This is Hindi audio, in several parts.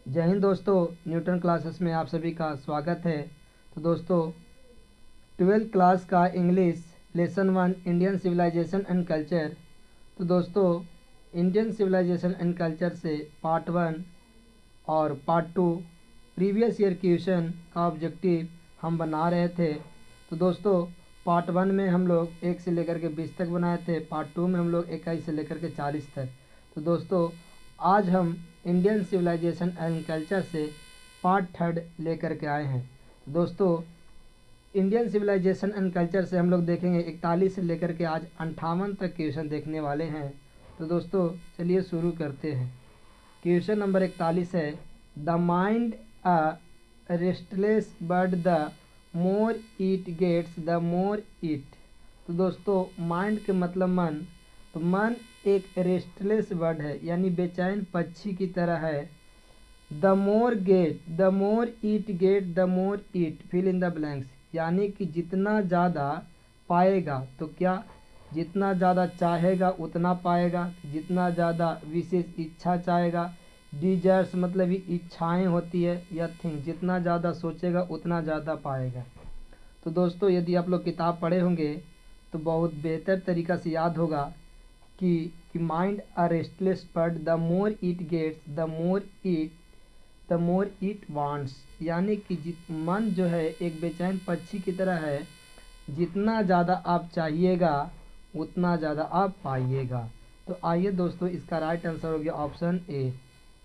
जय हिंद दोस्तों, न्यूटन क्लासेस में आप सभी का स्वागत है। तो दोस्तों, 12th क्लास का English lesson 1 Indian civilisation and culture. तो दोस्तों, इंडियन सिविलाइजेशन एंड कल्चर से पार्ट 1 और पार्ट 2 प्रीवियस ईयर क्वेश्चन का ऑब्जेक्टिव हम बना रहे थे। तो दोस्तों, पार्ट 1 में हम लोग 1 से लेकर के 20 तक बनाए थे। पार्ट 2 में हम लोग 21 से लेकर के 40 तक। तो दोस्तों, आज हम इंडियन सिविलाइजेशन एंड कल्चर से पार्ट 3 लेकर के आए हैं। दोस्तों, इंडियन सिविलाइजेशन एंड कल्चर से हम लोग देखेंगे 41 से लेकर के आज 58 तक क्वेश्चन देखने वाले हैं। तो दोस्तों, चलिए शुरू करते हैं। क्वेश्चन नंबर 41 है, the mind a restless bird, the more it gets the more it. तो दोस्तों, माइंड के मतलब मन। तो मन एक रेस्टलेस बर्ड है, यानी बेचैन पक्षी की तरह है। The more it get the more it fill in the blanks, यानी कि जितना ज़्यादा पाएगा तो क्या, जितना ज़्यादा चाहेगा उतना पाएगा, जितना ज़्यादा विशेष इच्छा चाहेगा। डिजायर्स मतलब ये इच्छाएं होती है या थिंक, जितना ज़्यादा सोचेगा उतना ज़्यादा पाएगा। तो दोस्तों, यदि आप लोग किताब पढ़े होंगे तो बहुत बेहतर तरीक़ा से याद होगा कि mind a restless bird, the more it gets the more it wants, यानी कि मन जो है एक बेचैन पक्षी की तरह है, जितना ज़्यादा आप चाहिएगा उतना ज़्यादा आप पाइएगा। तो आइए दोस्तों, इसका राइट आंसर हो गया option A.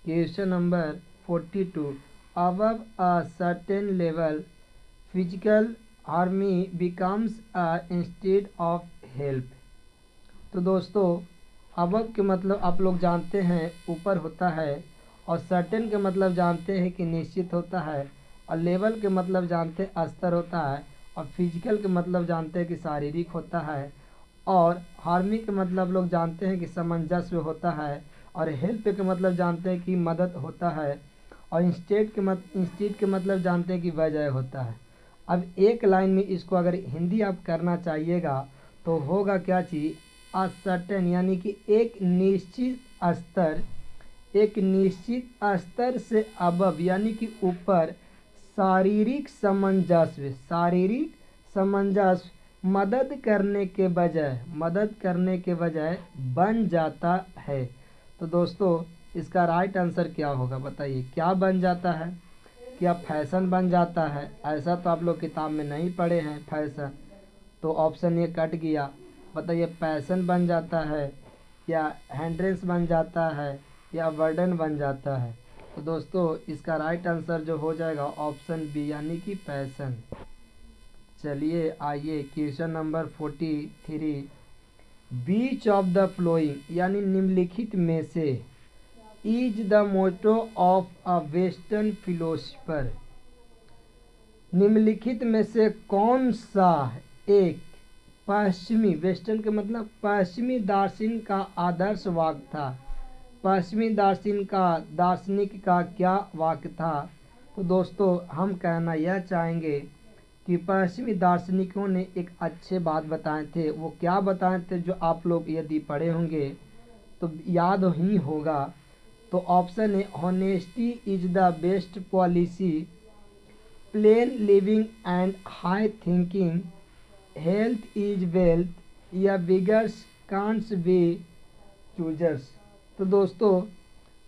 Question number 42, above a certain level physical army becomes a instead of help. तो दोस्तों, अबव के मतलब आप लोग जानते हैं ऊपर होता है, और सर्टेन के मतलब जानते हैं कि निश्चित होता है, और लेवल के मतलब जानते हैं स्तर होता है, और फिजिकल के मतलब जानते हैं कि शारीरिक होता है, और हार्मी के मतलब लोग जानते हैं कि सामंजस्य होता है, और हेल्प के मतलब जानते हैं कि मदद होता है, और इंस्टेड के मतलब जानते हैं कि वजह होता है। अब एक लाइन में इसको अगर हिंदी आप करना चाहिएगा तो होगा क्या चीज़, असर्टेन, यानी कि एक निश्चित स्तर से अबव यानी कि ऊपर, शारीरिक सामंजस्य मदद करने के बजाय बन जाता है। तो दोस्तों, इसका राइट आंसर क्या होगा बताइए, क्या बन जाता है? क्या फैशन बन जाता है? ऐसा तो आप लोग किताब में नहीं पढ़े हैं फैशन, तो ऑप्शन ये कट गया। बताइए, पैशन बन जाता है, या हैंड्रेस बन जाता है, या बर्डन बन जाता है? तो दोस्तों, इसका राइट आंसर जो हो जाएगा ऑप्शन बी, यानी कि पैशन। चलिए आइए question number 43, which of the following, यानी निम्नलिखित में से is the motto of a western philosopher. निम्नलिखित में से कौन सा एक पश्चिमी, वेस्टर्न के मतलब पश्चिमी दार्शनिक का आदर्श वाक्य था? पश्चिमी दार्शनिक का क्या वाक्य था? तो दोस्तों, हम कहना यह चाहेंगे कि पश्चिमी दार्शनिकों ने एक अच्छे बात बताए थे। वो क्या बताए थे जो आप लोग यदि पढ़े होंगे तो याद ही होगा। तो ऑप्शन है, honesty is the best policy, plane living and high thinking, health is wealth, या बिगर्स कांट्स बी चूजर्स। तो दोस्तों,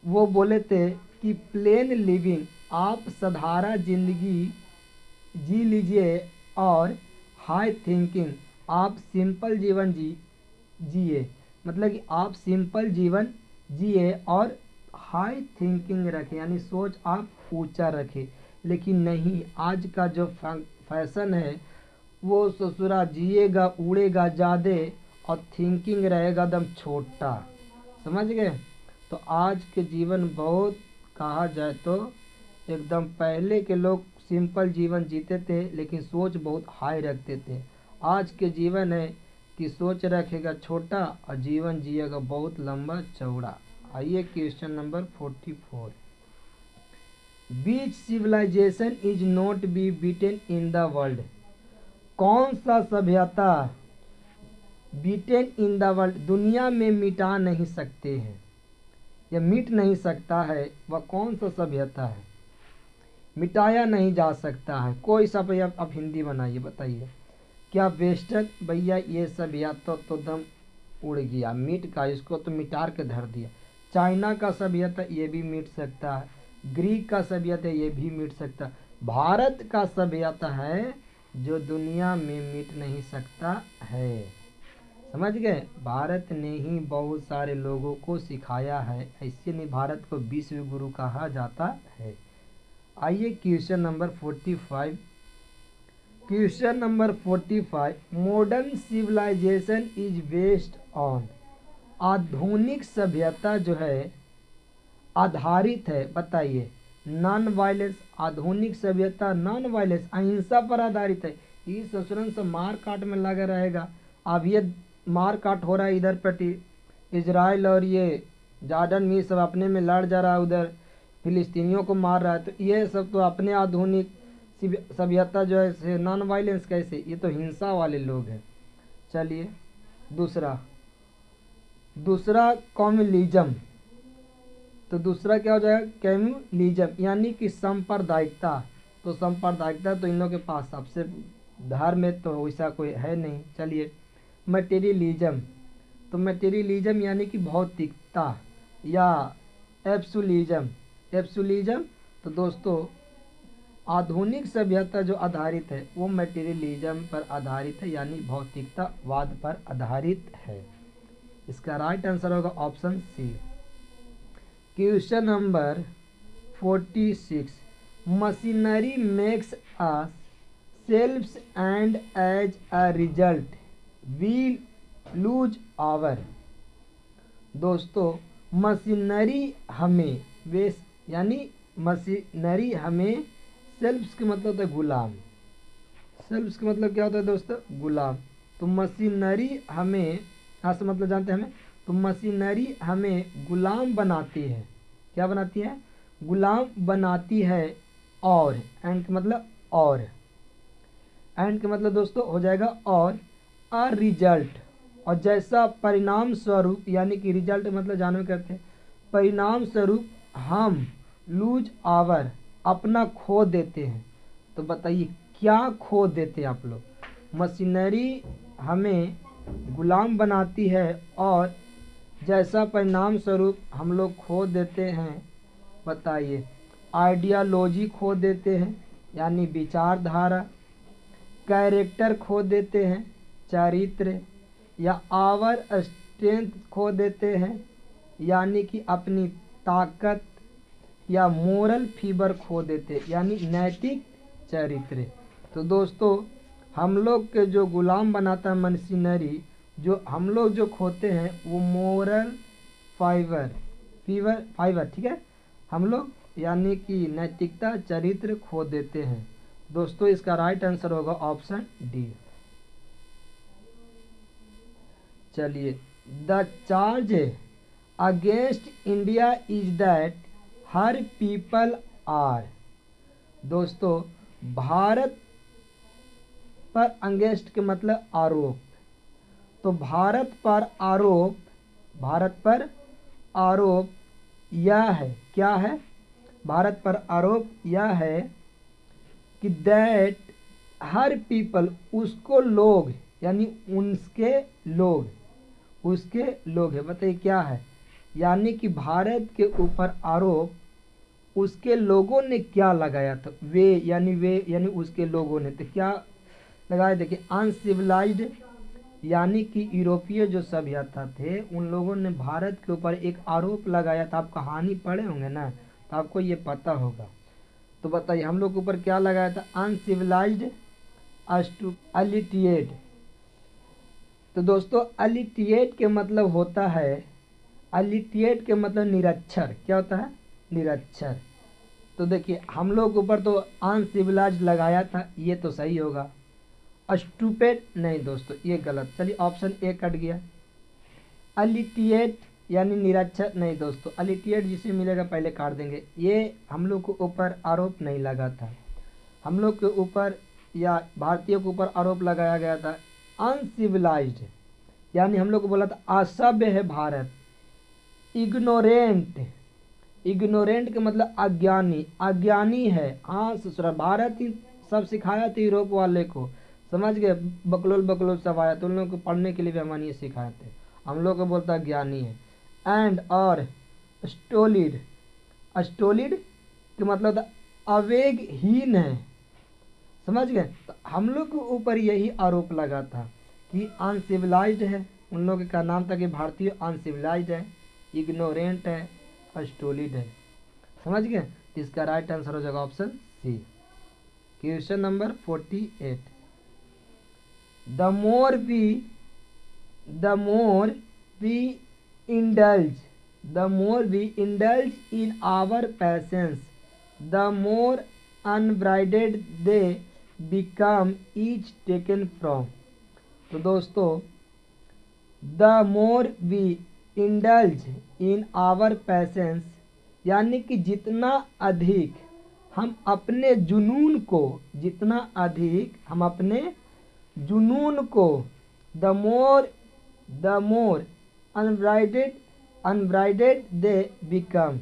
वो बोले थे कि प्लेन लिविंग, आप साधारण जिंदगी जी लीजिए, और हाई थिंकिंग, आप सिंपल जीवन जिए, मतलब कि आप सिंपल जीवन जिए, और हाई थिंकिंग रखें, यानी सोच आप ऊंचा रखें। लेकिन नहीं, आज का जो फैशन है वो ससुरा जिएगा उड़ेगा ज़्यादा, और थिंकिंग रहेगा एकदम छोटा। समझ गए? तो आज के जीवन बहुत, कहा जाए तो एकदम, पहले के लोग सिंपल जीवन जीते थे लेकिन सोच बहुत हाई रखते थे। आज के जीवन है कि सोच रखेगा छोटा और जीवन जिएगा बहुत लंबा चौड़ा। आइए question number 44, which civilisation is not be beaten in the world. कौन सा सभ्यता बीटेन इन द वर्ल्ड, दुनिया में मिटा नहीं सकते हैं? या मिट नहीं सकता है वह कौन सा सभ्यता है? मिटाया नहीं जा सकता है कोई सा। भैया आप हिंदी बनाइए, बताइए क्या वेस्टर्न? भैया ये सभ्यता तो दम उड़ गया, मिट का, इसको तो मिटार के धर दिया। चाइना का सभ्यता ये भी मिट सकता है, ग्रीक का सभ्यता ये भी मिट सकता है। भारत का सभ्यता है जो दुनिया में मिट नहीं सकता है। समझ गए? भारत ने ही बहुत सारे लोगों को सिखाया है, ऐसे नहीं भारत को विश्व गुरु कहा जाता है। आइए question number 45। Question number 45, modern civilisation is based on, आधुनिक सभ्यता जो है आधारित है, बताइए, नॉन वायलेंस। आधुनिक सभ्यता नॉन वायलेंस, अहिंसा पर आधारित है। ये ससुरन से मार काट में लगा रहेगा। अब ये मार काट हो रहा है इधर पर इजराइल और ये जॉर्डन में, सब अपने में लड़ जा रहा है, उधर फिलिस्तीनियों को मार रहा है। तो ये सब तो अपने आधुनिक सभ्यता जो है नॉन वायलेंस कैसे? ये तो हिंसा वाले लोग हैं। चलिए दूसरा कम्युनलिज्म। तो दूसरा क्या हो जाएगा? कम्युनलिज्म यानी कि सांप्रदायिकता। तो सांप्रदायिकता तो इन लोगों के पास सबसे धर्म में तो वैसा कोई है नहीं। चलिए मटेरियलिज्म। तो मटेरियलिज्म यानी कि भौतिकता या एब्सोल्यूटिज्म। एब्सोल्यूटिज्म तो दोस्तों आधुनिक सभ्यता जो आधारित है वो मटेरियलिज्म पर आधारित है, यानी भौतिकतावाद पर आधारित है। इसका राइट आंसर होगा option C. Question number 46, machinery makes us selves and as a result we lose our. दोस्तों मशीनरी हमें यानी मशीनरी हमें, सेल्व्स के मतलब होता है गुलाम। सेल्व्स का मतलब क्या होता है दोस्तों? गुलाम। तो मशीनरी हमें, यहाँ से मतलब जानते हैं हमें, तो मशीनरी हमें गुलाम बनाती है। क्या बनाती है? गुलाम बनाती है। और एंड का मतलब और, एंड का मतलब दोस्तों हो जाएगा और, अ रिजल्ट, और जैसा परिणाम स्वरूप, यानी कि रिजल्ट मतलब जानवे करते हैं, परिणाम स्वरूप हम लूज आवर अपना खो देते हैं। तो बताइए क्या खो देते हैं आप लोग? मशीनरी हमें गुलाम बनाती है और जैसा परिणाम स्वरूप हम लोग खो देते हैं। बताइए आइडियालॉजी खो देते हैं यानी विचारधारा, कैरेक्टर खो देते हैं चरित्र, या आवर स्ट्रेंथ खो देते हैं यानी कि अपनी ताकत, या मोरल फीवर खो देते यानी नैतिक चरित्र। तो दोस्तों हम लोग के जो गुलाम बनाता है मशीनरी, जो हम लोग जो खोते हैं वो मोरल फाइबर ठीक है, हम लोग यानी कि नैतिकता चरित्र खो देते हैं। दोस्तों इसका राइट आंसर होगा ऑप्शन डी। चलिए the charge against India is that her people are. दोस्तों भारत पर अगेंस्ट के मतलब आरोप। तो भारत पर आरोप यह है, क्या है? भारत पर आरोप यह है कि दैट हर पीपल, उसको लोग, यानी उसके लोग है। बताइए क्या है? यानी कि भारत के ऊपर आरोप उसके लोगों ने क्या लगाया था? वे यानी उसके लोगों ने तो क्या लगाया? देखिए अनसिविलाइज्ड, यानी कि यूरोपीय जो सभ्यता थे उन लोगों ने भारत के ऊपर एक आरोप लगाया था। आप कहानी पढ़े होंगे ना, तो आपको ये पता होगा। तो बताइए हम लोग के ऊपर क्या लगाया था? अनसिविलाइज्ड अलिटिएट। तो दोस्तों अलिटिएट के मतलब होता है, अलिटिएट के मतलब निरक्षर। क्या होता है? निरक्षर। तो देखिए हम लोग के ऊपर तो अनसिविलाइज्ड लगाया था, ये तो सही होगा। स्टूपिड नहीं दोस्तों, ये गलत। चलिए ऑप्शन ए कट गया। अलिटिएट यानी निरक्षर नहीं दोस्तों, अलिटिएट जिसे मिलेगा पहले काट देंगे। ये हम लोग के ऊपर आरोप नहीं लगा था, हम लोग के ऊपर या भारतीयों के ऊपर आरोप लगाया गया था अनसिविलाइज्ड, यानी हम लोग को बोला था असभ्य है भारत। इग्नोरेंट, इग्नोरेंट का मतलब अज्ञानी, अज्ञानी है। हाँ ससुरा, भारत ही सब सिखाया था यूरोप वाले को, समझ गए, बकलोल बकलोल सब आया तो उन लोगों को पढ़ने के लिए भी हमारे सिखाए थे, हम लोग को बोलता ज्ञानी है। एंड और स्टोलिड, स्टोलिड का मतलब था आवेगहीन है, समझ गए। तो हम लोग के ऊपर यही आरोप लगा था कि अनसिविलाइज्ड है, उन लोगों का नाम था कि भारतीय अनसिविलाइज्ड है, इग्नोरेंट है, स्टोलिड है, समझ गए। इसका राइट आंसर हो जाएगा option C. Question number 48, the more we indulge, the more we indulge in our passions, the more unbridled they become each taken from. तो दोस्तों, the more we indulge in our passions, यानी कि जितना अधिक हम अपने जुनून को, जितना अधिक हम अपने जुनून को, the more unbridled they become,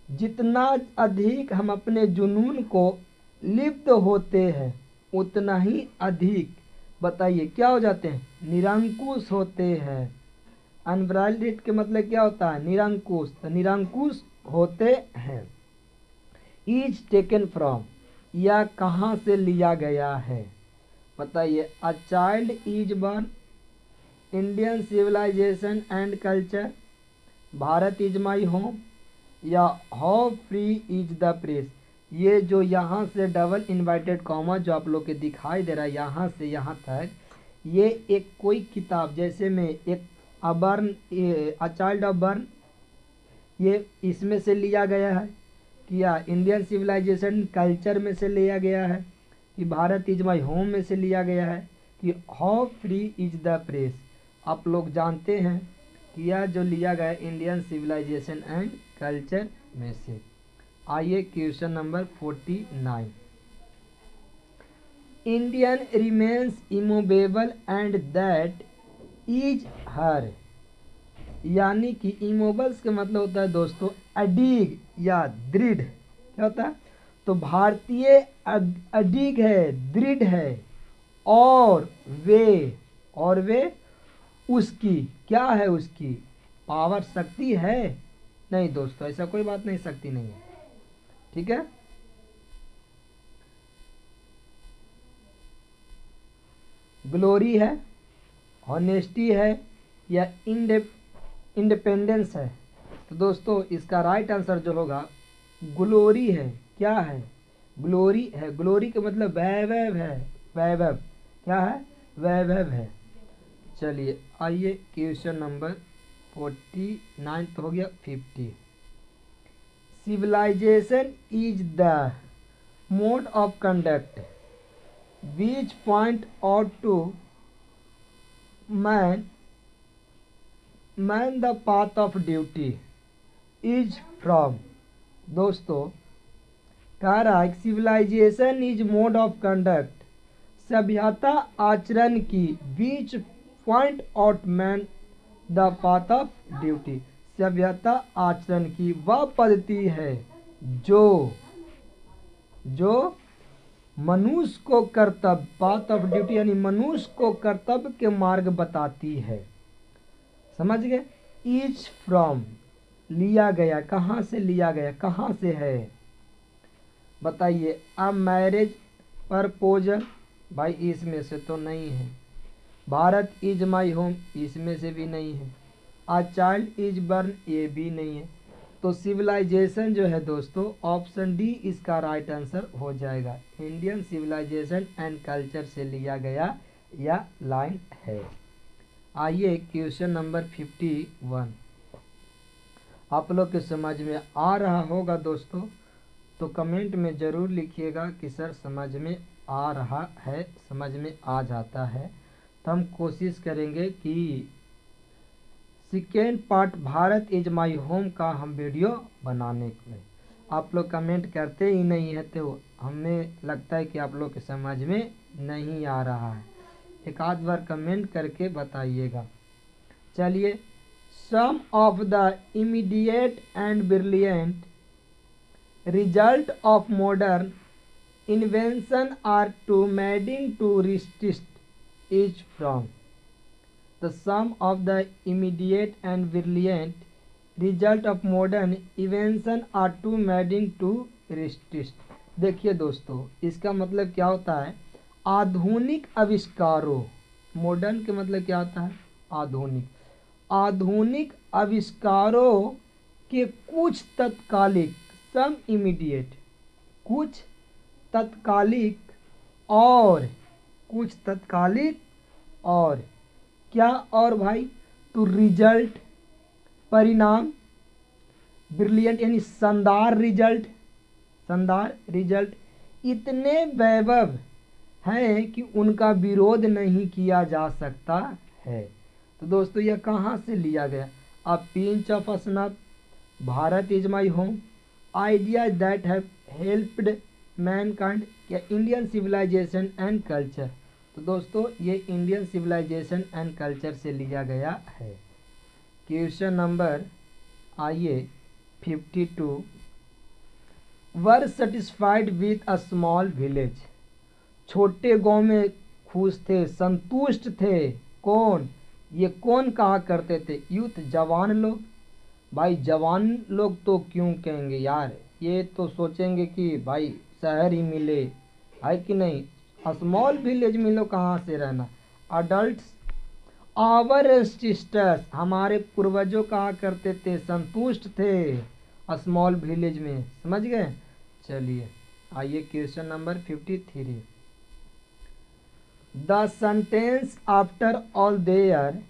जितना अधिक हम अपने जुनून को लिप्त होते हैं उतना ही अधिक, बताइए क्या हो जाते हैं, निरंकुश होते हैं। अनब्राइडेड के मतलब क्या होता है, निरंकुश, तो निरंकुश होते हैं। इज टेकन फ्रॉम, या कहाँ से लिया गया है, बताइए। A child is born, Indian civilisation and culture, Bharat is my home, या how free is the press. ये जो यहाँ से डबल इन्वर्टेड कॉमा जो आप लोग के दिखाई दे रहा है यहाँ से यहाँ तक, ये एक कोई किताब, जैसे में एक अबर्न, अ चाइल्ड ऑफ बर्न, ये इसमें से लिया गया है, किया इंडियन सिविलाइजेशन कल्चर में से लिया गया है, कि भारत इज माई होम में से लिया गया है, कि how free is the press. आप लोग जानते हैं कि यह जो लिया गया इंडियन सिविलाइजेशन एंड कल्चर में से। आइए question number 49, Indian remains immovable and that is her, यानी कि इमोबल्स का मतलब होता है दोस्तों अडिग या दृढ़, क्या होता है, तो भारतीय अडिग है, दृढ़ है, और वे उसकी क्या है, उसकी पावर, शक्ति है, नहीं दोस्तों ऐसा कोई बात नहीं, शक्ति नहीं है, ठीक है। ग्लोरी है, ऑनेस्टी है, या इंडिपेंडेंस है। तो दोस्तों इसका राइट आंसर जो होगा ग्लोरी है। क्या है, ग्लोरी है, ग्लोरी का मतलब वैभव है, वैभव, क्या है, वैभव है। चलिए आइए क्वेश्चन नंबर 49 तो हो गया, 50, civilization is the mode of conduct which point out to man the path of duty is from. दोस्तों कह रहा है civilization is mode of conduct, सभ्यता आचरण की, which point out man the path of duty, सभ्यता आचरण की वह पद्धति है जो मनुष्य को कर्तव्य, पाथ ऑफ ड्यूटी यानी मनुष्य को कर्तव्य के मार्ग बताती है, समझ गए। इज फ्रॉम, लिया गया, कहाँ से लिया गया, कहाँ से है, बताइए। अ मैरिज प्रपोजल, भाई इसमें से तो नहीं है। भारत इज माई होम, इसमें से भी नहीं है। अ चाइल्ड इज बर्न, ये भी नहीं है। तो सिविलाइजेशन जो है दोस्तों ऑप्शन डी इसका राइट आंसर हो जाएगा, इंडियन सिविलाइजेशन एंड कल्चर से लिया गया यह लाइन है। आइए क्वेश्चन नंबर 51, आप लोग के समझ में आ रहा होगा दोस्तों, तो कमेंट में ज़रूर लिखिएगा कि सर समझ में आ रहा है, समझ में आ जाता है, तो हम कोशिश करेंगे कि second part Bharat is my home का हम वीडियो बनाने के। आप लोग कमेंट करते ही नहीं है तो हमें लगता है कि आप लोग के समझ में नहीं आ रहा है, एक आध बार कमेंट करके बताइएगा। चलिए Some of the immediate and brilliant result of modern invention are too many to resist each from. The sum of the immediate and brilliant result of modern invention are too many to resist. देखिए दोस्तों, इसका मतलब क्या होता है? आधुनिक आविष्कारों, मॉडर्न के मतलब क्या होता है? आधुनिक। आधुनिक आविष्कारों के कुछ तत्कालिक, सम इमीडिएट, कुछ तत्कालिक और क्या और भाई? तो रिजल्ट, परिणाम, ब्रिलियंट यानी शानदार रिजल्ट इतने वैभव हैं कि उनका विरोध नहीं किया जा सकता है। तो दोस्तों यह कहाँ से लिया गया? A pinch of snuff, Bharat is my home, idea that have helped Mankind, या इंडियन सिविलाइजेशन एंड कल्चर। तो दोस्तों ये इंडियन सिविलाइजेशन एंड कल्चर से लिया गया है। क्वेश्चन नंबर आइए 52, वर satisfied with a small village. छोटे गांव में खुश थे, संतुष्ट थे। कौन? ये कौन कहा करते थे? यूथ, जवान लोग। भाई जवान लोग तो क्यों कहेंगे यार, ये तो सोचेंगे कि भाई शहर ही मिले, है कि नहीं? स्मॉल विलेज मिलो, कहाँ से रहना? अडल्ट्स, आवर सिस्टर्स, हमारे पूर्वजों कहा करते थे, संतुष्ट थे स्मॉल विलेज में। समझ गए? चलिए आइए question number 53, the sentence after all there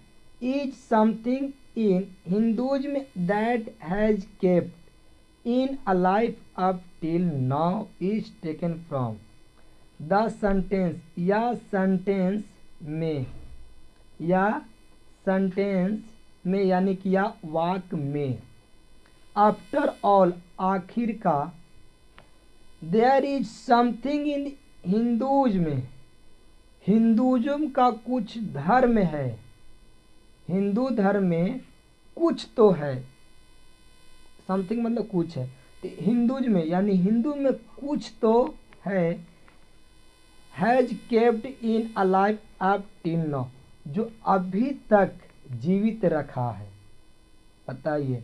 is something in Hinduism that has kept in a life up till now is taken from. The sentence, या सेंटेंस में यानी कि या वाक में, आफ्टर ऑल आखिर का, there is something in Hinduism, Hinduism का कुछ धर्म है, हिंदू धर्म में कुछ तो है, समथिंग मतलब कुछ है, हिंदुइज्म में यानी हिंदू में कुछ तो है, has kept in alive up till now, जो अभी तक जीवित रखा है। बताइए,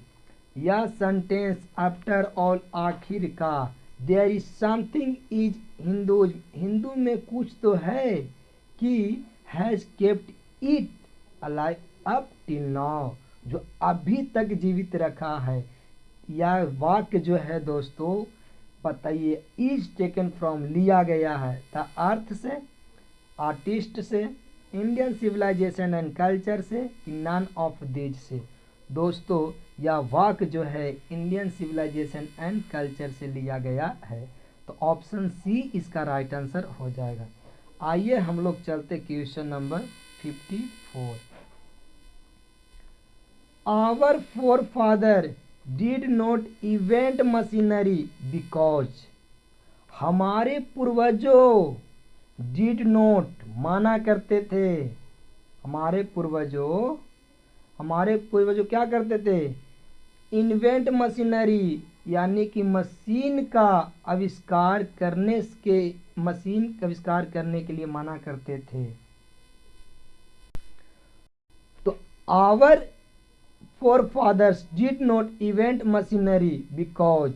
यह सेंटेंस आफ्टर ऑल आखिर का, there is something is Hinduism, हिंदू में कुछ तो है कि has kept it alive up till now, जो अभी तक जीवित रखा है। यह वाक्य जो है दोस्तों बताइए, इज टेकन फ्रॉम, लिया गया है द अर्थ से, आर्टिस्ट से, इंडियन सिविलाइजेशन एंड कल्चर से, कि नन ऑफ दीज से। दोस्तों यह वाक्य जो है इंडियन सिविलाइजेशन एंड कल्चर से लिया गया है, तो ऑप्शन सी इसका राइट आंसर हो जाएगा। आइए हम लोग चलते question number 54, our forefather did not invent machinery because, हमारे पूर्वजों, डिड नॉट माना करते थे, हमारे पूर्वजों क्या करते थे? इन्वेंट मशीनरी यानी कि मशीन का आविष्कार करने के लिए माना करते थे। तो our forefathers did not invent machinery because,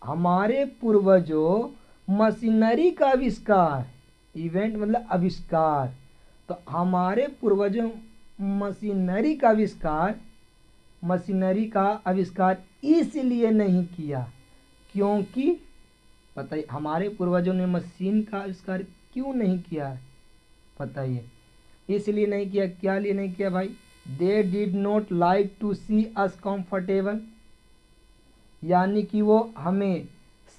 हमारे पूर्वजों मशीनरी का आविष्कार, इवेंट मतलब आविष्कार, तो हमारे पूर्वजों मशीनरी का आविष्कार इसलिए नहीं किया क्योंकि, बताइए हमारे पूर्वजों ने मशीन का आविष्कार क्यों नहीं किया? बताइए, इसलिए नहीं किया, क्या लिए नहीं किया भाई? They did not like to see us comfortable, यानी कि वो हमें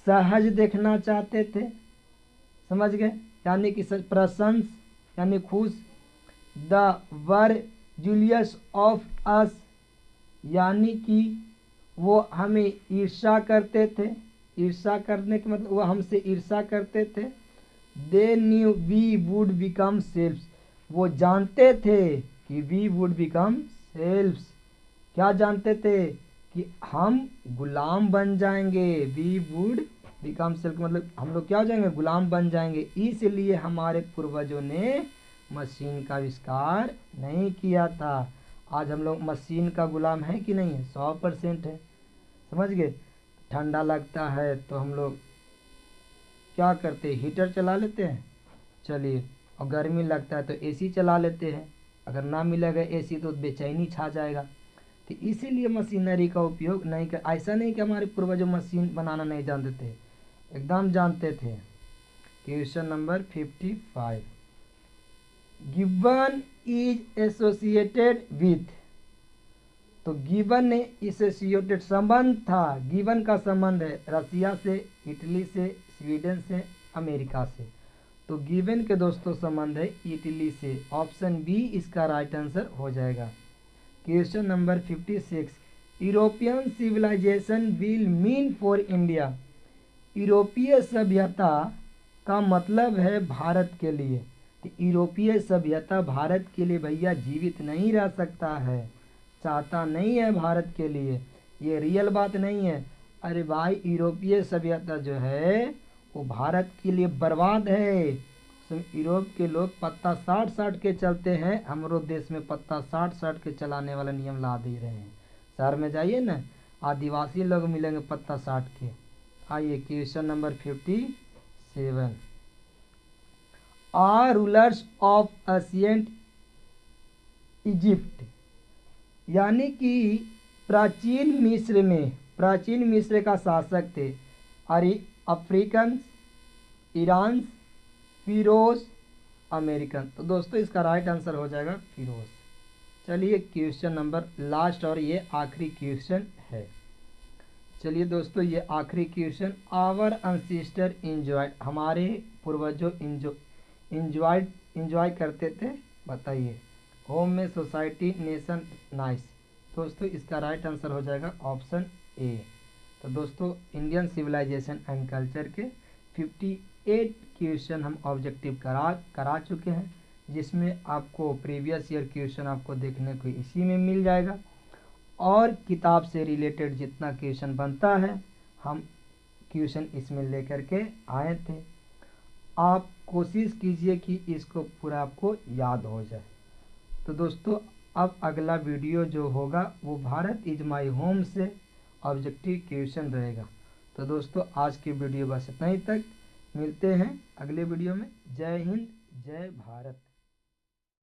सहज देखना चाहते थे। समझ गए? यानी कि प्रशंस यानी खुश। The were Julius of us, यानी कि वो हमें ईर्ष्या करते थे, ईर्ष्या करने के मतलब वो हमसे ईर्ष्या करते थे। They knew we would become selfs, वो जानते थे कि वी वुड बिकम सेल्फ्स, क्या जानते थे कि हम गुलाम बन जाएंगे, वी वुड बिकम सेल्फ, मतलब हम लोग क्या हो जाएंगे, गुलाम बन जाएंगे। इसलिए हमारे पूर्वजों ने मशीन का आविष्कार नहीं किया था। आज हम लोग मशीन का गुलाम है कि नहीं है? 100% है। समझ गए? ठंडा लगता है तो हम लोग क्या करते हैं, हीटर चला लेते हैं। चलिए, और गर्मी लगता है तो एसी चला लेते हैं। अगर ना मिलेगा एसी तो बेचैनी छा जाएगा। तो इसीलिए मशीनरी का उपयोग नहीं कर, ऐसा नहीं कि हमारे पूर्वज मशीन बनाना नहीं जानते थे, एकदम जानते थे। Question number 55, given is associated with, तो गिवन ने एसोसिएटेड संबंध था, गिवन का संबंध है रसिया से, इटली से, स्वीडन से, अमेरिका से। तो गिवन के दोस्तों संबंध है इटली से। ऑप्शन बी इसका राइट आंसर हो जाएगा। Question number 56, European civilisation will mean for India, यूरोपीय सभ्यता का मतलब है भारत के लिए। तो यूरोपीय सभ्यता भारत के लिए भैया जीवित नहीं रह सकता है, चाहता नहीं है भारत के लिए, ये रियल बात नहीं है। अरे भाई, यूरोपीय सभ्यता जो है वो भारत के लिए बर्बाद है। यूरोप के लोग पत्ता साठ साठ के चलते हैं, हमारे देश में पत्ता साठ साठ के चलाने वाला नियम ला दे रहे हैं। शहर में जाइए ना, आदिवासी लोग मिलेंगे पत्ता साठ के। आइए question number 57, are rulers of ancient Egypt, यानी कि प्राचीन मिस्र का शासक थे अफ्रीकन, ईरान, फिरोज, अमेरिकन। तो दोस्तों इसका राइट आंसर हो जाएगा फिरोज। चलिए क्वेश्चन नंबर लास्ट और ये आखिरी क्वेश्चन है। चलिए दोस्तों ये आखिरी क्वेश्चन, आवर अनसिस्टर इंजॉय, हमारे पूर्वजों इंजॉय करते थे, बताइए। होम में, सोसाइटी, नेशन, नाइस। दोस्तों इसका राइट आंसर हो जाएगा ऑप्शन ए। तो दोस्तों इंडियन सिविलाइजेशन एंड कल्चर के 58 क्वेश्चन हम ऑब्जेक्टिव करा चुके हैं, जिसमें आपको प्रीवियस ईयर क्वेश्चन आपको देखने को इसी में मिल जाएगा, और किताब से रिलेटेड जितना क्वेश्चन बनता है हम क्वेश्चन इसमें लेकर के आए थे। आप कोशिश कीजिए कि इसको पूरा आपको याद हो जाए। तो दोस्तों अब अगला वीडियो जो होगा वो भारत इज माई होम से ऑब्जेक्टिव क्वेश्चन रहेगा। तो दोस्तों आज की वीडियो बस इतना ही तक, मिलते हैं अगले वीडियो में। जय हिंद, जय भारत।